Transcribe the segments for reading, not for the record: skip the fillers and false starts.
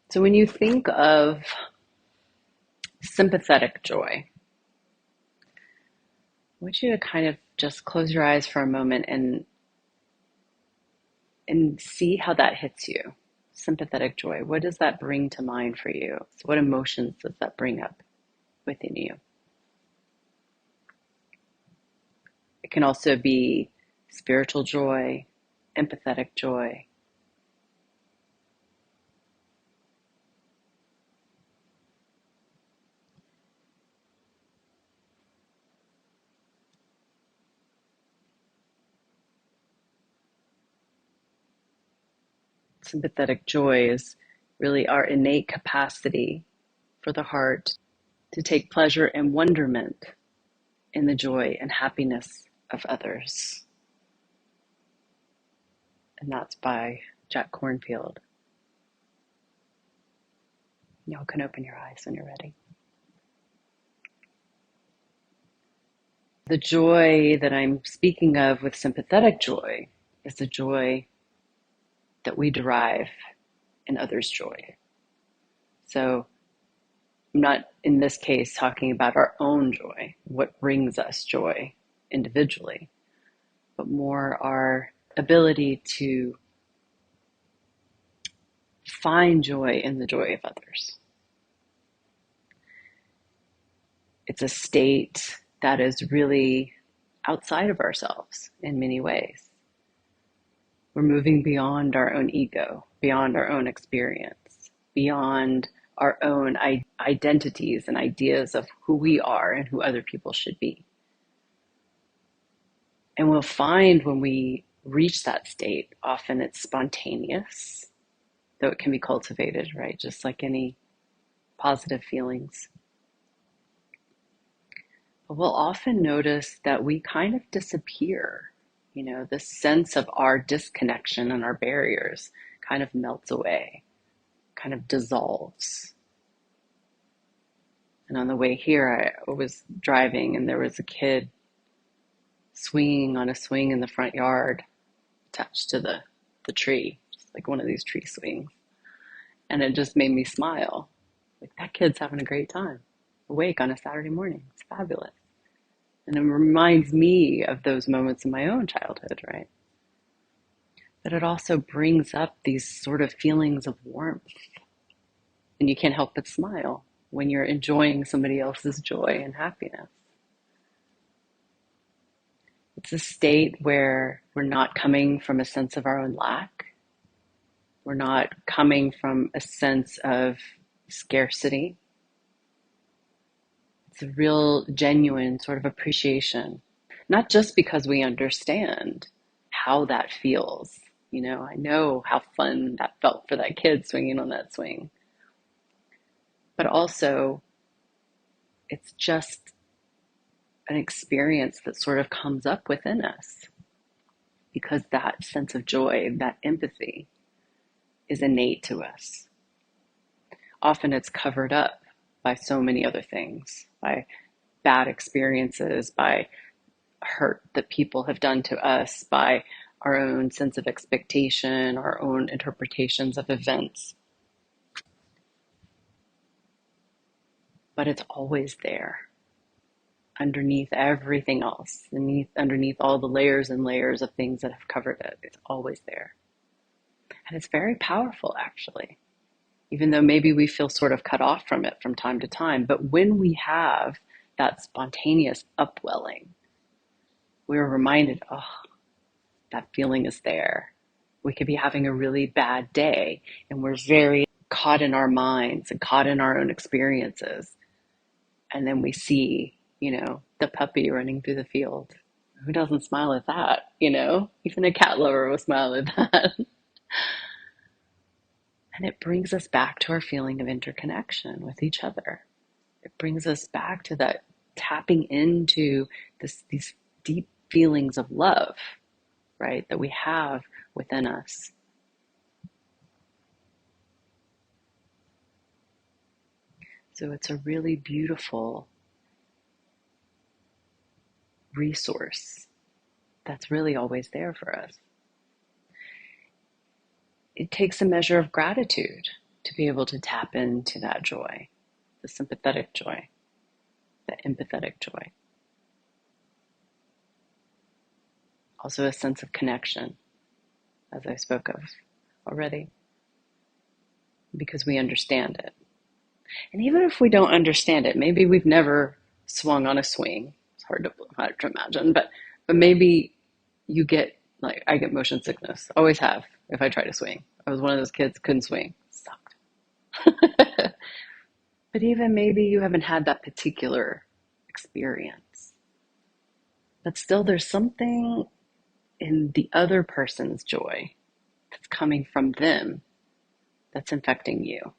So when you think of sympathetic joy, I want you to kind of just close your eyes for a moment and see how that hits you. Sympathetic joy. What does that bring to mind for you? So what emotions does that bring up within you? It can also be spiritual joy, empathetic joy. Sympathetic joy is really our innate capacity for the heart to take pleasure and wonderment in the joy and happiness of others. And that's by Jack Kornfield. Y'all can open your eyes when you're ready. The joy that I'm speaking of with sympathetic joy is the joy that we derive in others' joy. So I'm not in this case talking about our own joy, what brings us joy individually, but more our ability to find joy in the joy of others. It's a state that is really outside of ourselves in many ways. We're moving beyond our own ego, beyond our own experience, beyond our own identities and ideas of who we are and who other people should be. And we'll find when we reach that state, often it's spontaneous, though it can be cultivated, right? Just like any positive feelings. But we'll often notice that we kind of disappear. The sense of our disconnection and our barriers kind of melts away, kind of dissolves. And on the way here, I was driving and there was a kid swinging on a swing in the front yard attached to the tree, just like one of these tree swings. And it just made me smile. Like, that kid's having a great time. Awake on a Saturday morning. It's fabulous. And it reminds me of those moments in my own childhood, right? But it also brings up these sort of feelings of warmth. And you can't help but smile when you're enjoying somebody else's joy and happiness. It's a state where we're not coming from a sense of our own lack. We're not coming from a sense of scarcity. It's a real, genuine sort of appreciation, not just because we understand how that feels. I know how fun that felt for that kid swinging on that swing. But also, it's just an experience that sort of comes up within us because that sense of joy, that empathy, is innate to us. Often it's covered up by so many other things, by bad experiences, by hurt that people have done to us, by our own sense of expectation, our own interpretations of events. But it's always there, underneath everything else, underneath all the layers and layers of things that have covered it. It's always there. And it's very powerful, actually, even though maybe we feel sort of cut off from it from time to time. But when we have that spontaneous upwelling, we're reminded, oh, that feeling is there. We could be having a really bad day and we're very caught in our minds and caught in our own experiences. And then we see, the puppy running through the field. Who doesn't smile at that? Even a cat lover will smile at that. And it brings us back to our feeling of interconnection with each other. It brings us back to that tapping into these deep feelings of love, right, that we have within us. So it's a really beautiful resource that's really always there for us. It takes a measure of gratitude to be able to tap into that joy, the sympathetic joy, the empathetic joy. Also a sense of connection, as I spoke of already, because we understand it. And even if we don't understand it, maybe we've never swung on a swing. It's hard to imagine, but maybe you get, like, I get motion sickness. Always have if I try to swing. I was one of those kids, couldn't swing. Sucked. But even maybe you haven't had that particular experience. But still, there's something in the other person's joy that's coming from them that's infecting you.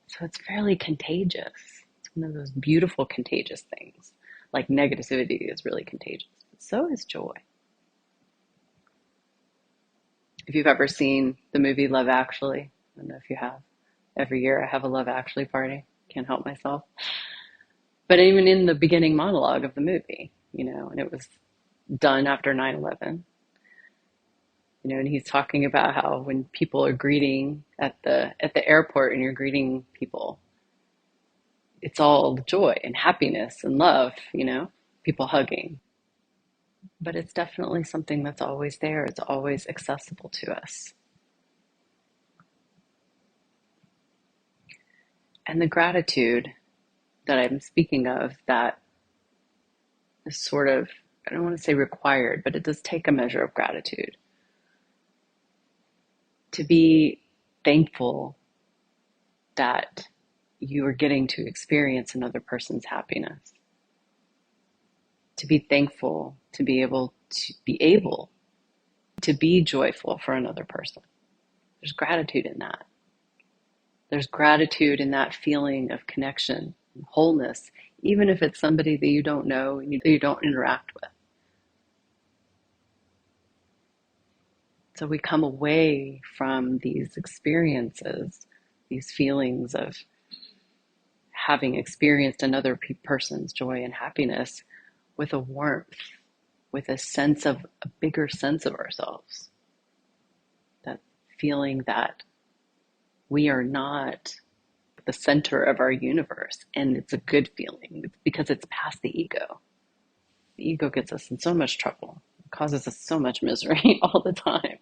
So it's fairly contagious. It's one of those beautiful contagious things. Like negativity is really contagious, but so is joy. If you've ever seen the movie Love Actually, I don't know if you have. Every year I have a Love Actually party. Can't help myself. But even in the beginning monologue of the movie, and it was done after 9/11, and he's talking about how when people are greeting at the airport and you're greeting people, it's all joy and happiness and love, people hugging. But it's definitely something that's always there. It's always accessible to us. And the gratitude that I'm speaking of, that is sort of, I don't want to say required, but it does take a measure of gratitude. To be thankful that you are getting to experience another person's happiness. To be thankful to be able to be joyful for another person. There's gratitude in that. There's gratitude in that feeling of connection and wholeness, even if it's somebody that you don't know and you don't interact with. So we come away from these experiences, these feelings of having experienced another person's joy and happiness, with a warmth, with a bigger sense of ourselves. That feeling that we are not the center of our universe, and it's a good feeling. It's because it's past the ego. The ego gets us in so much trouble. It causes us so much misery all the time.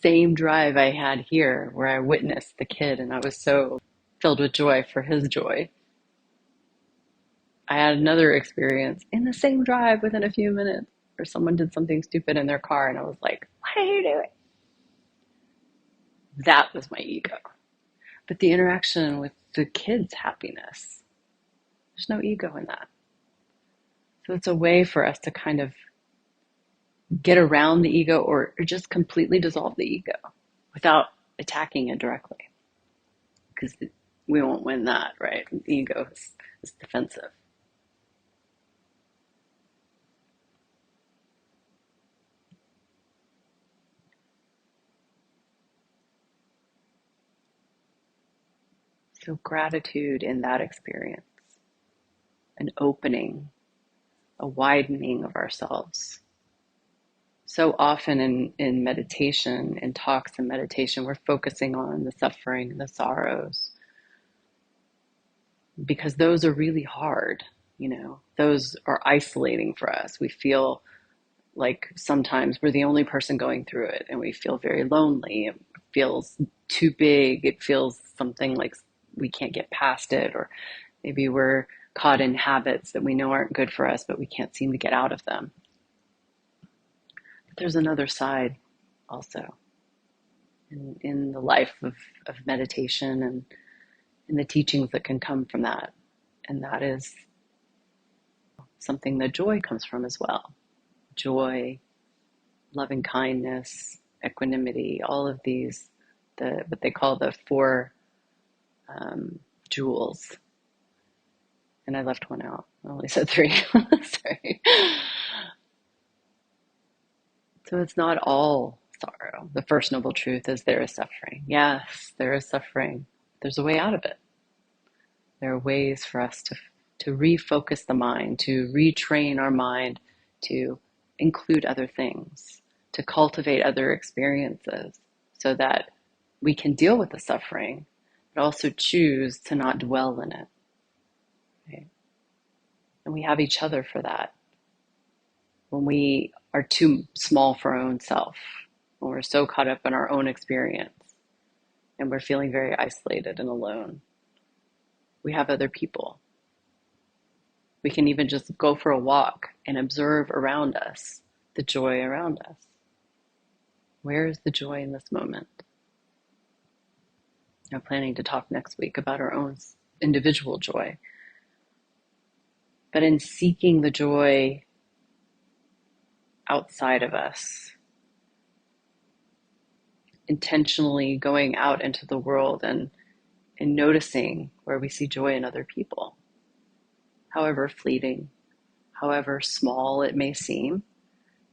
Same drive I had here, where I witnessed the kid and I was so filled with joy for his joy. I had another experience in the same drive within a few minutes where someone did something stupid in their car and I was like, what are you doing? That was my ego. But the interaction with the kid's happiness, there's no ego in that. So it's a way for us to kind of get around the ego, or just completely dissolve the ego without attacking it directly. Because we won't win that, right? The ego is defensive. So gratitude in that experience, an opening, a widening of ourselves. So often in meditation, in talks and meditation, we're focusing on the suffering and the sorrows, because those are really hard. Those are isolating for us. We feel like sometimes we're the only person going through it, and we feel very lonely. It feels too big. It feels something like we can't get past it, or maybe we're caught in habits that we know aren't good for us, but we can't seem to get out of them. But there's another side also in the life of meditation and in the teachings that can come from that. And that is something that joy comes from as well. Joy, loving kindness, equanimity, all of these, what they call the four jewels. And I left one out. I only said three. Sorry. So it's not all sorrow. The first noble truth is there is suffering. Yes, there is suffering. There's a way out of it. There are ways for us to refocus the mind, to retrain our mind, to include other things, to cultivate other experiences, so that We can deal with the suffering, but also choose to not dwell in it. Right? And we have each other for that. When we are too small for our own self, when we're so caught up in our own experience and we're feeling very isolated and alone, we have other people. We can even just go for a walk and observe around us the joy around us. Where is the joy in this moment? I'm planning to talk next week about our own individual joy. But in seeking the joy outside of us, intentionally going out into the world and noticing where we see joy in other people, however fleeting, however small it may seem.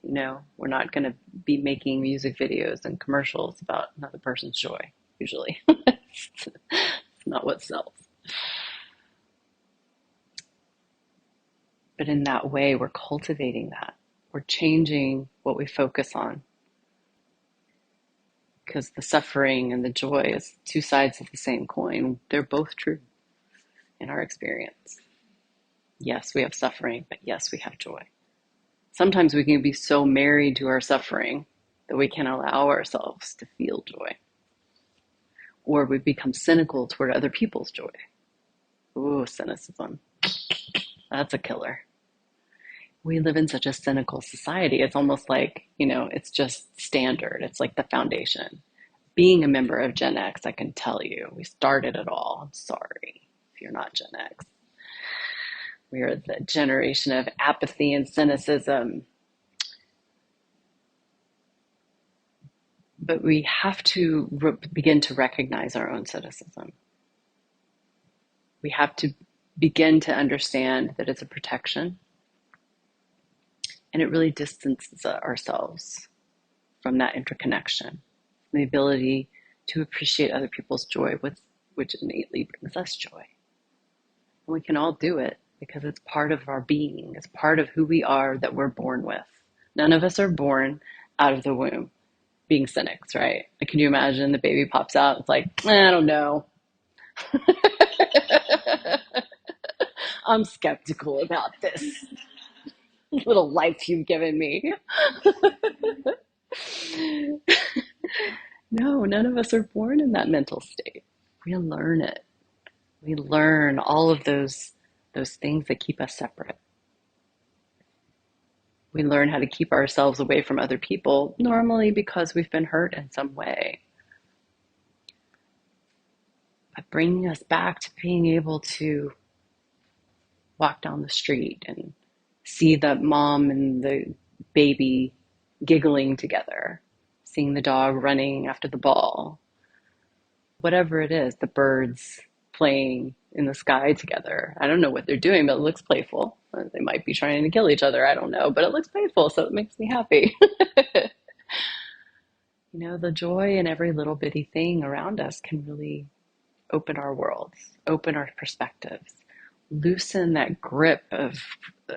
We're not going to be making music videos and commercials about another person's joy, usually. It's not what sells. But in that way, we're cultivating that. We're changing what we focus on. Because the suffering and the joy is two sides of the same coin. They're both true in our experience. Yes, we have suffering, but yes, we have joy. Sometimes we can be so married to our suffering that we can't allow ourselves to feel joy. Or we become cynical toward other people's joy. Ooh, cynicism. That's a killer. We live in such a cynical society. It's almost like, it's just standard. It's like the foundation. Being a member of Gen X, I can tell you, we started it all. I'm sorry if you're not Gen X. We are the generation of apathy and cynicism. But we have to begin to recognize our own cynicism. We have to begin to understand that it's a protection, and it really distances ourselves from that interconnection, the ability to appreciate other people's joy, which innately brings us joy. And we can all do it because it's part of our being. It's part of who we are that we're born with. None of us are born out of the womb being cynics, right? Like, can you imagine the baby pops out? It's like, I don't know. I'm skeptical about this little life you've given me. No, none of us are born in that mental state. We learn it. We learn all of those things that keep us separate. We learn how to keep ourselves away from other people, normally because we've been hurt in some way. But bringing us back to being able to walk down the street and see the mom and the baby giggling together, seeing the dog running after the ball, whatever it is, the birds playing in the sky together. I don't know what they're doing, but it looks playful. They might be trying to kill each other. I don't know, but it looks playful, so it makes me happy. The joy in every little bitty thing around us can really open our worlds, open our perspectives, loosen that grip of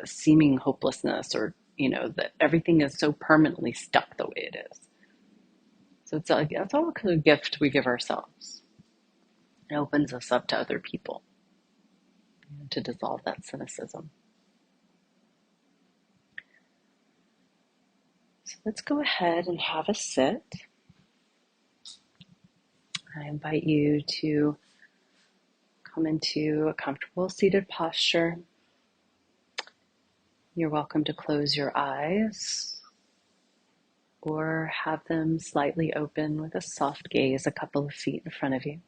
seeming hopelessness, or, that everything is so permanently stuck the way it is. So it's all a kind of gift we give ourselves. It opens us up to other people, to dissolve that cynicism. So let's go ahead and have a sit. I invite you to come into a comfortable seated posture. You're welcome to close your eyes or have them slightly open with a soft gaze a couple of feet in front of you.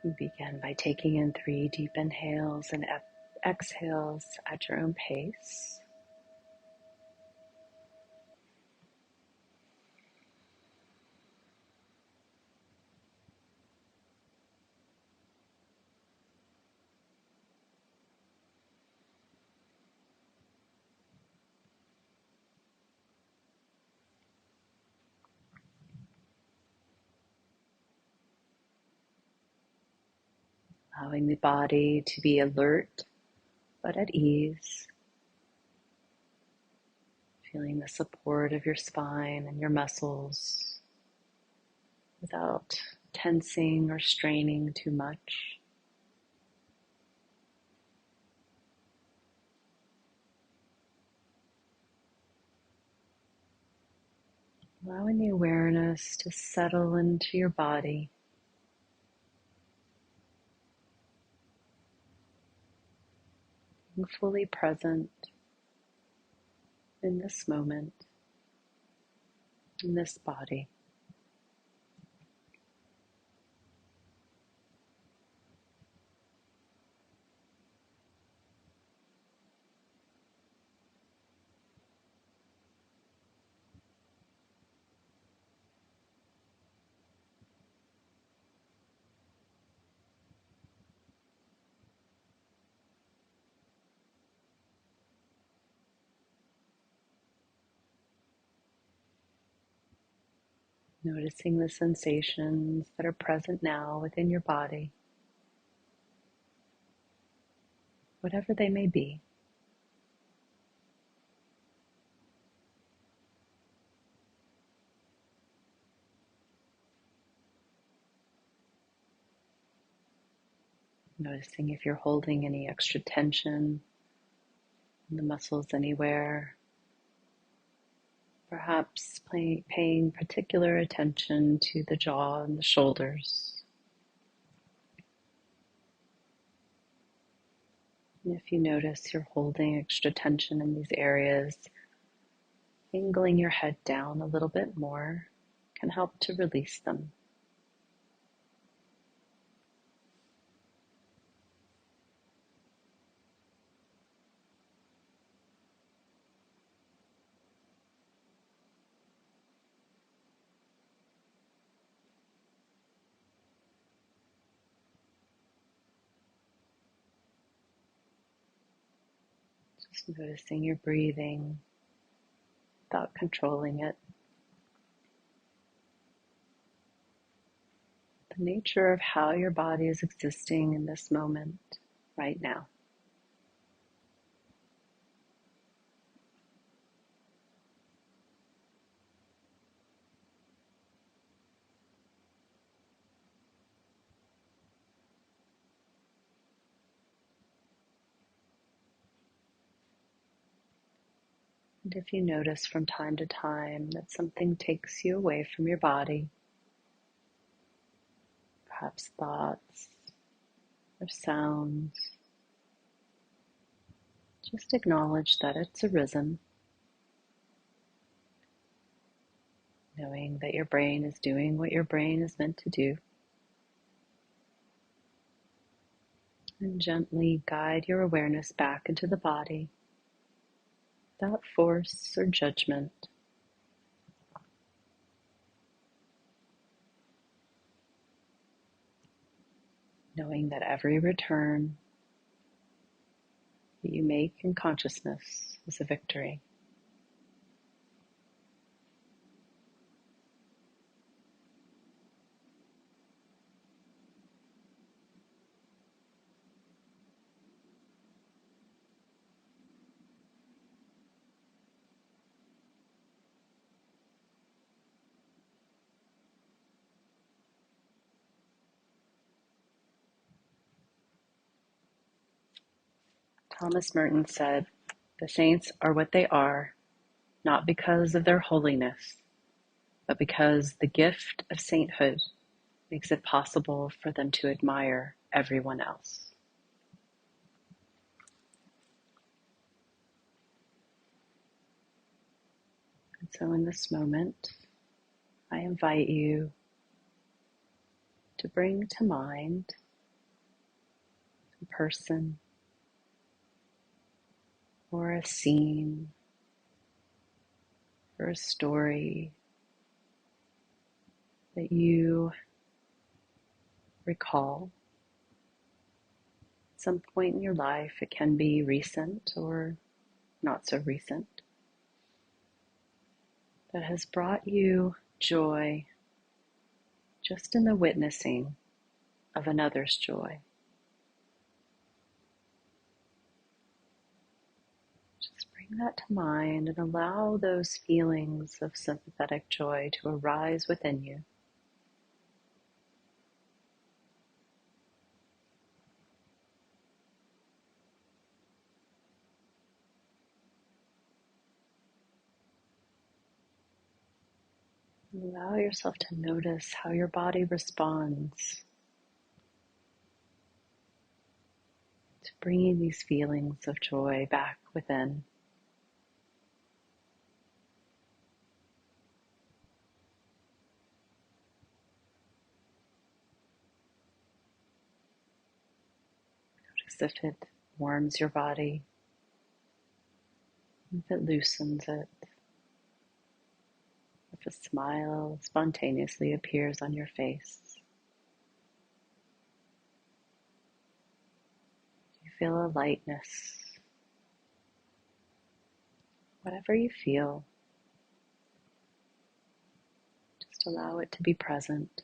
You begin by taking in 3 deep inhales and exhales at your own pace. allowing the body to be alert but at ease, feeling the support of your spine and your muscles without tensing or straining too much. Allowing the awareness to settle into your body, being fully present in this moment, in this body. Noticing the sensations that are present now within your body, whatever they may be. Noticing if you're holding any extra tension in the muscles anywhere. Perhaps paying particular attention to the jaw and the shoulders. And if you notice you're holding extra tension in these areas, angling your head down a little bit more can help to release them. Just noticing your breathing without controlling it. The nature of how your body is existing in this moment, right now. And if you notice from time to time that something takes you away from your body, perhaps thoughts or sounds, just acknowledge that it's arisen, knowing that your brain is doing what your brain is meant to do, and gently guide your awareness back into the body without force or judgment. Knowing that every return that you make in consciousness is a victory. Thomas Merton said, "The saints are what they are, not because of their holiness, but because the gift of sainthood makes it possible for them to admire everyone else." And so in this moment, I invite you to bring to mind a person or a scene or a story that you recall at some point in your life. It can be recent or not so recent, that has brought you joy just in the witnessing of another's joy. Just bring that to mind and allow those feelings of sympathetic joy to arise within you. Allow yourself to notice how your body responds to bringing these feelings of joy back within. Notice if it warms your body, if it loosens it, if a smile spontaneously appears on your face. You feel a lightness. Whatever you feel, just allow it to be present,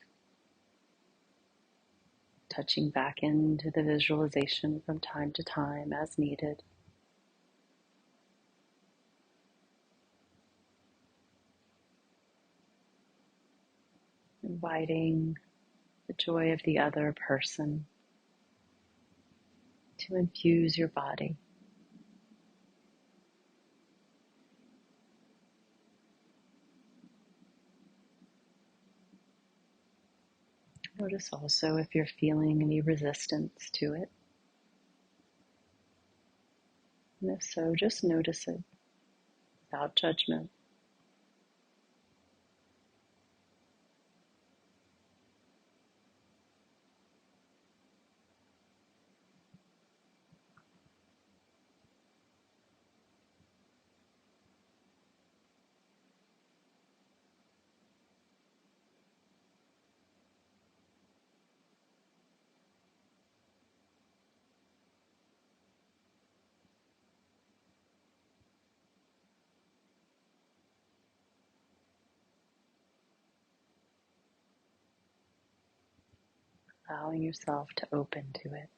touching back into the visualization from time to time as needed. Inviting the joy of the other person to infuse your body. Notice also if you're feeling any resistance to it. And if so, just notice it without judgment. Allowing yourself to open to it.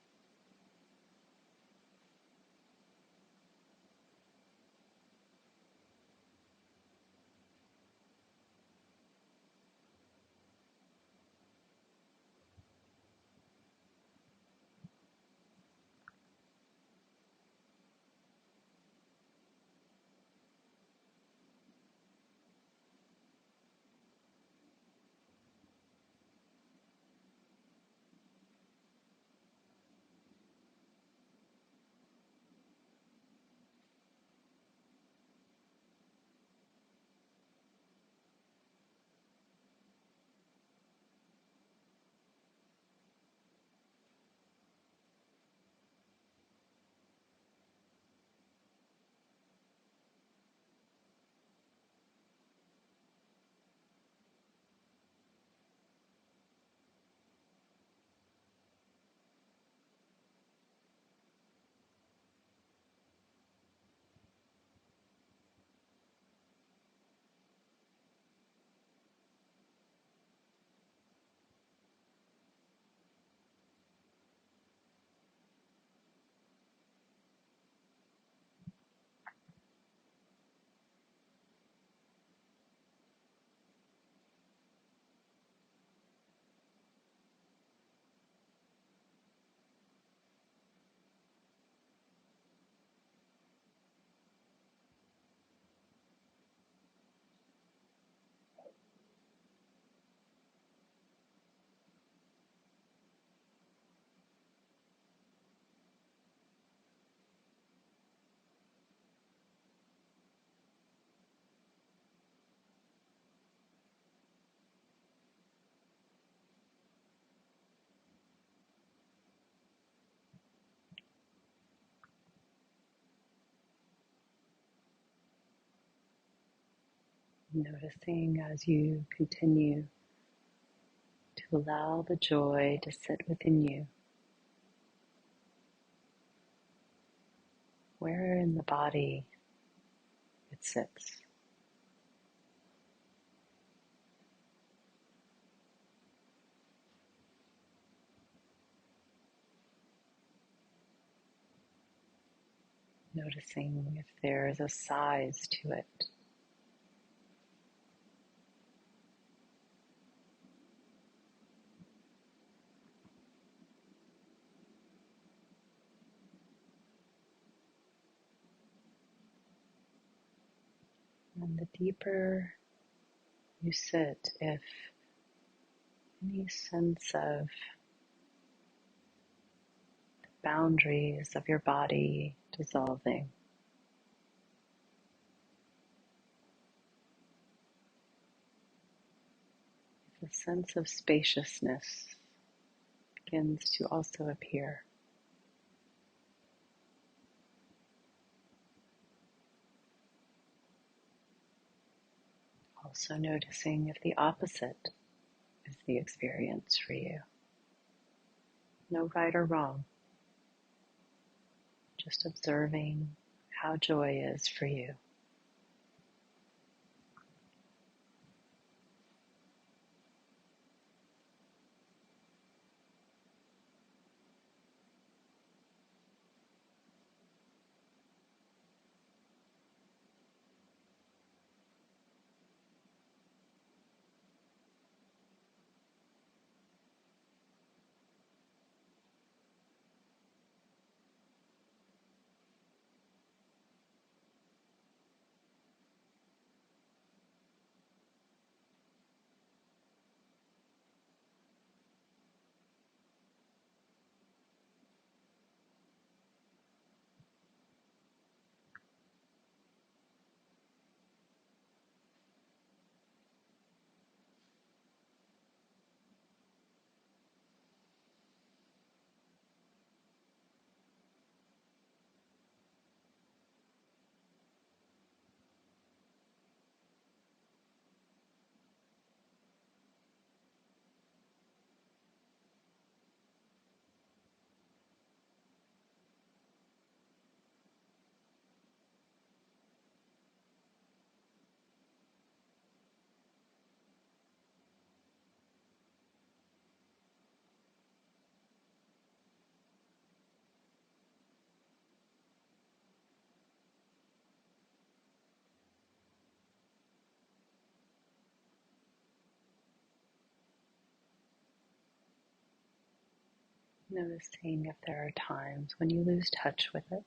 Noticing as you continue to allow the joy to sit within you, where in the body it sits. Noticing if there is a size to it. And the deeper you sit, if any sense of boundaries of your body dissolving, the sense of spaciousness begins to also appear. Also noticing if the opposite is the experience for you. No right or wrong, just observing how joy is for you. Noticing if there are times when you lose touch with it,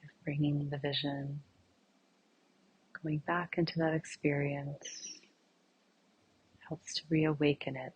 if bringing the vision, going back into that experience helps to reawaken it.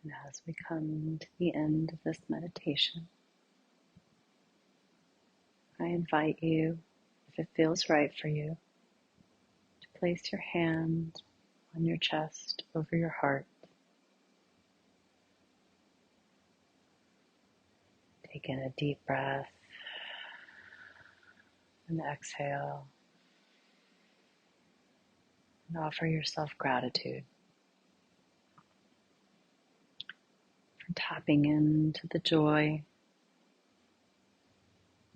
And as we come to the end of this meditation, I invite you, if it feels right for you, to place your hand on your chest over your heart. Take in a deep breath and exhale, and offer yourself gratitude for tapping into the joy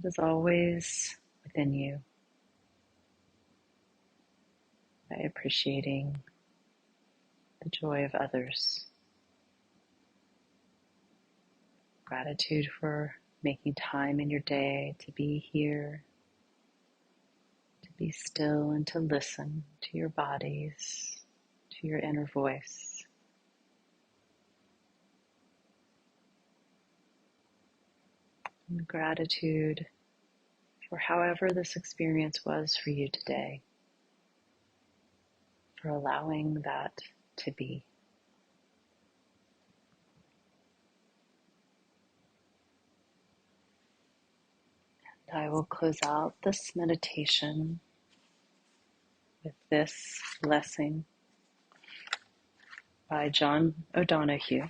that is always within you, by appreciating the joy of others. Gratitude for making time in your day to be here, to be still and to listen to your bodies, to your inner voice. And gratitude for however this experience was for you today, for allowing that to be. And I will close out this meditation with this blessing by John O'Donohue.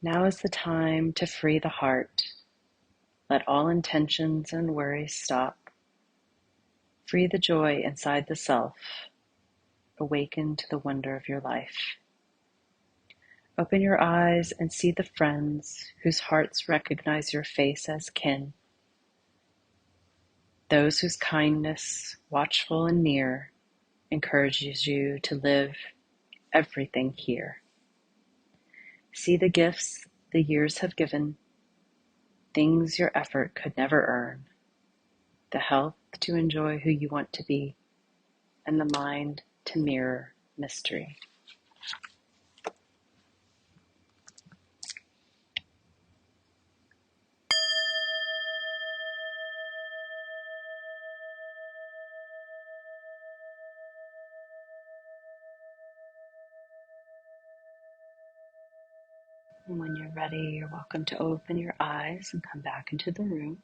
Now is the time to free the heart. Let all intentions and worries stop. Free the joy inside the self. Awaken to the wonder of your life. Open your eyes and see the friends whose hearts recognize your face as kin. Those whose kindness, watchful and near, encourages you to live everything here. See the gifts the years have given, things your effort could never earn, the health to enjoy who you want to be, and the mind to mirror mystery. And when you're ready, you're welcome to open your eyes and come back into the room.